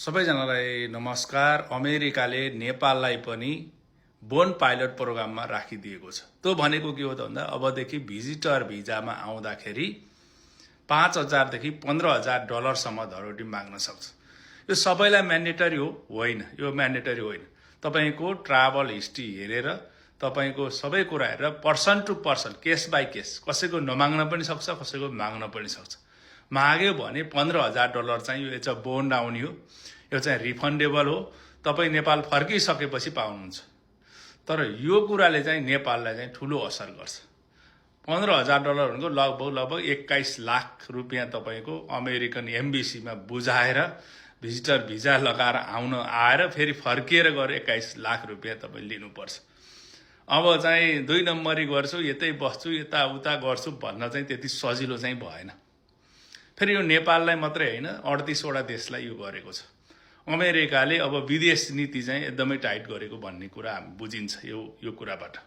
सबैजनालाई नमस्कार। अमेरिकाले नेपाललाई पनि बोन पाइलट प्रोग्राममा राखिदिएको छ। त्यो भनेको के हो त भन्दा अबदेखि भिजिटर भिजामा आउँदाखेरि 5,000 देखि 15,000 डलरसम्म धरोटी माग्न सक्छ। यो सबैलाई म्यान्डेटरी होइन, यो म्यान्डेटरी होइन। तपाईको ट्राभल हिस्ट्री हेरेर तपाईको सबै कुरा हेरेर person to person, case by case, कसैको नमाग्न पनि सक्छ, कसैको माग्न पनि सक्छ। माग्यो भने 15,000 डलर चाहिँ यो चाहिँ बोन्ड आउने हो, यो चाहिँ रिफन्डेबल हो। तपाईँ नेपाल फर्किसकेपछि पाउनुहुन्छ। तर यो कुराले चाहिँ नेपाललाई चाहिँ ठुलो असर गर्छ। 15,000 डलर भनेको लगभग 21 लाख रुपियाँ तपाईँको अमेरिकन एम्बेसीमा बुझाएर भिजिटर भिजा लगाएर आएर फेरि फर्किएर गएर 21 लाख रुपियाँ तपाईँ लिनुपर्छ। अब चाहिँ 2 नम्बरी गर्छु, यतै बस्छु, यताउता गर्छु भन्न चाहिँ त्यति सजिलो चाहिँ भएन। फेरि यो नेपाललाई मात्रै होइन, 38 वटा देशलाई यो गरेको छ। अमेरिकाले अब विदेश नीति चाहिँ एकदमै टाइट गरेको भन्ने कुरा हामी बुझिन्छ यो कुराबाट।